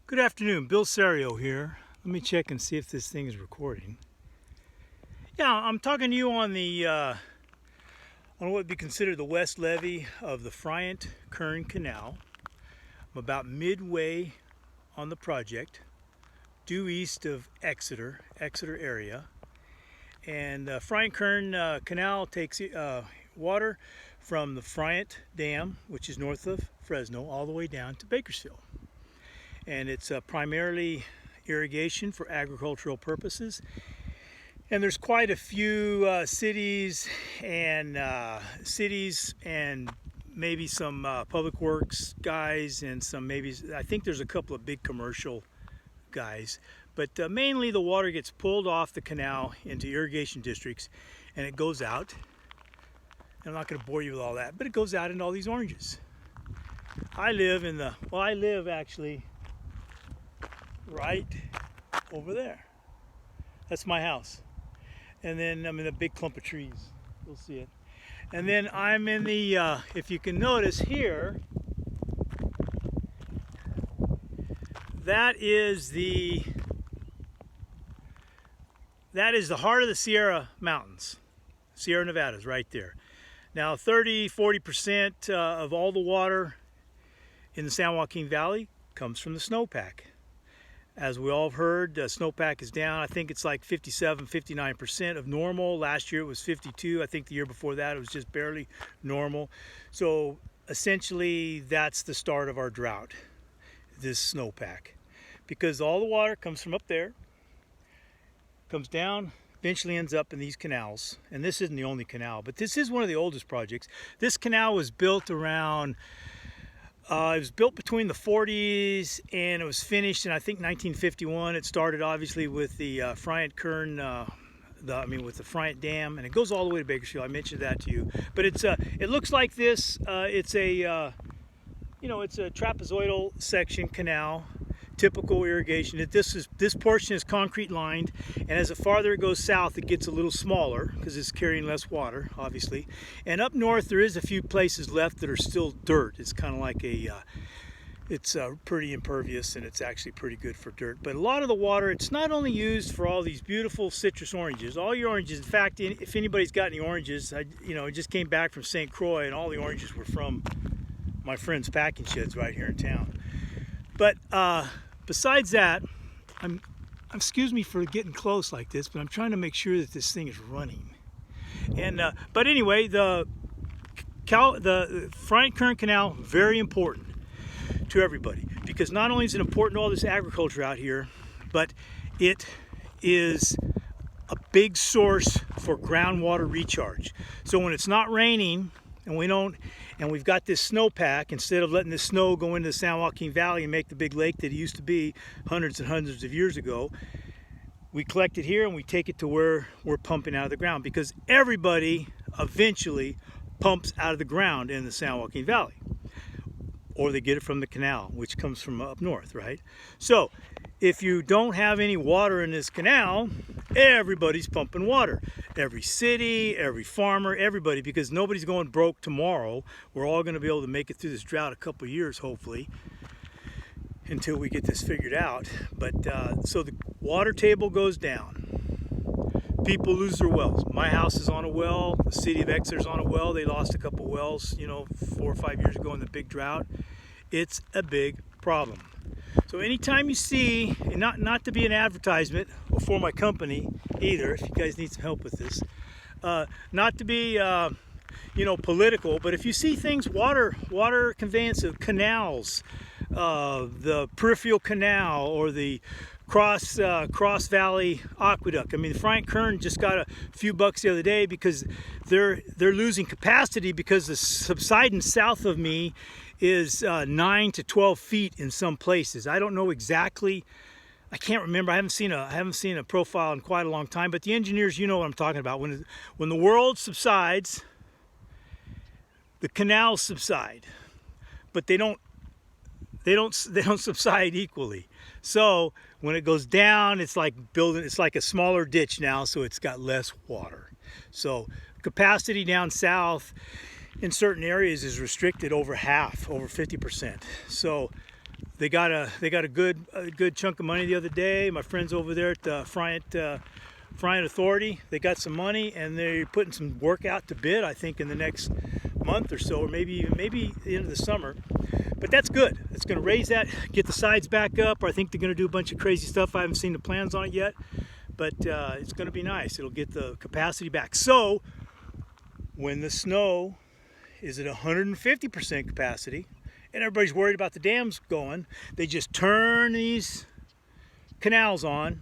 Good afternoon, Bill Serio here. Let me check and see if this thing is recording. Yeah, I'm talking to you on what would be considered the west levee of the Friant-Kern Canal. I'm about midway on the project, due east of Exeter area. And the Friant-Kern Canal takes water from the Friant Dam, which is north of Fresno, all the way down to Bakersfield. And it's primarily irrigation for agricultural purposes. And there's quite a few cities and maybe some public works guys and I think there's a couple of big commercial guys. But mainly the water gets pulled off the canal into irrigation districts and it goes out. I'm not going to bore you with all that, but it goes out into all these oranges. I live actually right over there. That's my house. And then I'm in a big clump of trees. You'll see it. And then I'm in the, if you can notice here, that is the heart of the Sierra Mountains. Sierra Nevadas right there. Now 30–40% of all the water in the San Joaquin Valley comes from the snowpack. As we all have heard, snowpack is down. I think it's like 57–59% of normal. Last year it was 52. I think the year before that it was just barely normal. So essentially that's the start of our drought, this snowpack. Because all the water comes from up there, comes down, eventually ends up in these canals. And this isn't the only canal, but this is one of the oldest projects. This canal was built around it was built between the 40s and it was finished in I think 1951. It started obviously with the Friant-Kern, with the Friant Dam, and it goes all the way to Bakersfield. I mentioned that to you. But it looks like this. It's a it's a trapezoidal section canal, typical irrigation. This portion is concrete lined, and as the farther it goes south, it gets a little smaller because it's carrying less water, obviously. And up north, there is a few places left that are still dirt. It's kind of like it's pretty impervious, and it's actually pretty good for dirt. But a lot of the water, it's not only used for all these beautiful citrus oranges. All your oranges, in fact, if anybody's got any oranges, I just came back from St. Croix, and all the oranges were from my friend's packing sheds right here in town. But besides that, excuse me for getting close like this, but I'm trying to make sure that this thing is running. And but anyway, the Friant-Kern Canal, very important to everybody, because not only is it important to all this agriculture out here, but it is a big source for groundwater recharge. So when it's not raining and we've got this snowpack, instead of letting the snow go into the San Joaquin Valley and make the big lake that it used to be hundreds and hundreds of years ago, we collect it here and we take it to where we're pumping out of the ground, because everybody eventually pumps out of the ground in the San Joaquin Valley, or they get it from the canal, which comes from up north, right? So if you don't have any water in this canal, everybody's pumping water. Every city, every farmer, everybody, because nobody's going broke tomorrow. We're all going to be able to make it through this drought a couple of years, hopefully, until we get this figured out. But so the water table goes down. People lose their wells. My house is on a well. The city of Exeter's on a well. They lost a couple wells, 4 or 5 years ago in the big drought. It's a big problem. So anytime you see, and not to be an advertisement for my company either, if you guys need some help with this, not to be political, but if you see things, water conveyance of canals, the peripheral canal or the Cross Valley Aqueduct. I mean, the Friant-Kern just got a few bucks the other day because they're losing capacity because the subsidence south of me is 9 to 12 feet in some places. I don't know exactly. I can't remember. I haven't seen a profile in quite a long time. But the engineers, what I'm talking about. When the world subsides, the canals subside, but they don't subside equally. So when it goes down, it's like a smaller ditch now, so it's got less water. So capacity down south in certain areas is restricted over half, over 50%. So They got a good chunk of money the other day. My friends over there at the Friant Authority, they got some money and they're putting some work out to bid, I think in the next month or so, or maybe the end of the summer. But that's good. It's going to raise that, get the sides back up. I think they're going to do a bunch of crazy stuff. I haven't seen the plans on it yet, but it's going to be nice. It'll get the capacity back. So when the snow is at 150% capacity and everybody's worried about the dams going, they just turn these canals on,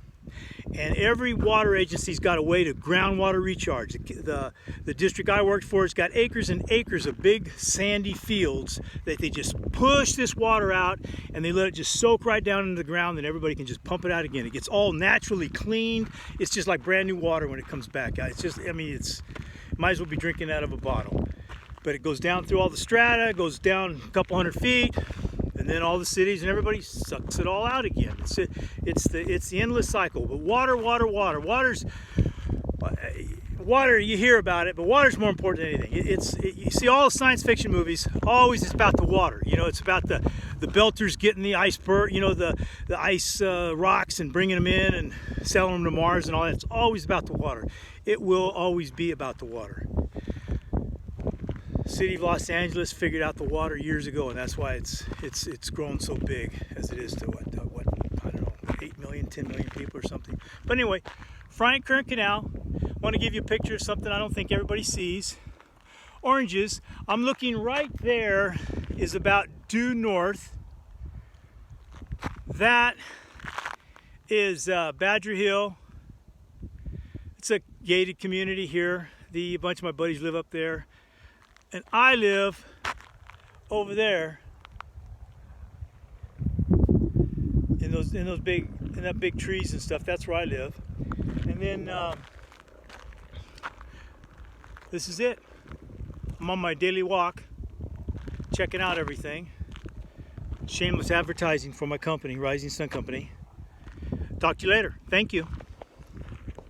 and every water agency's got a way to groundwater recharge. The district I worked for has got acres and acres of big sandy fields that they just push this water out and they let it just soak right down into the ground, and everybody can just pump it out again. It gets all naturally cleaned. It's just like brand new water when it comes back out. It's just, I mean, it's might as well be drinking out of a bottle. But it goes down through all the strata, goes down a couple hundred feet, and then all the cities and everybody sucks it all out again. It's the endless cycle. But water's water. You hear about it, but water's more important than anything. You see all the science fiction movies. Always it's about the water. You know, it's about the belters getting the iceberg. You know, the ice rocks and bringing them in and selling them to Mars and all that. It's always about the water. It will always be about the water. City of Los Angeles figured out the water years ago, and that's why it's grown so big as it is to what I don't know, 8 million, 10 million people or something. But anyway, Friant-Kern Canal. Want to give you a picture of something I don't think everybody sees. Oranges. I'm looking right there is about due north. That is Badger Hill. It's a gated community here. A bunch of my buddies live up there. And I live over there in that big trees and stuff. That's where I live. And then this is it. I'm on my daily walk, checking out everything. Shameless advertising for my company, Rising Sun Company. Talk to you later. Thank you.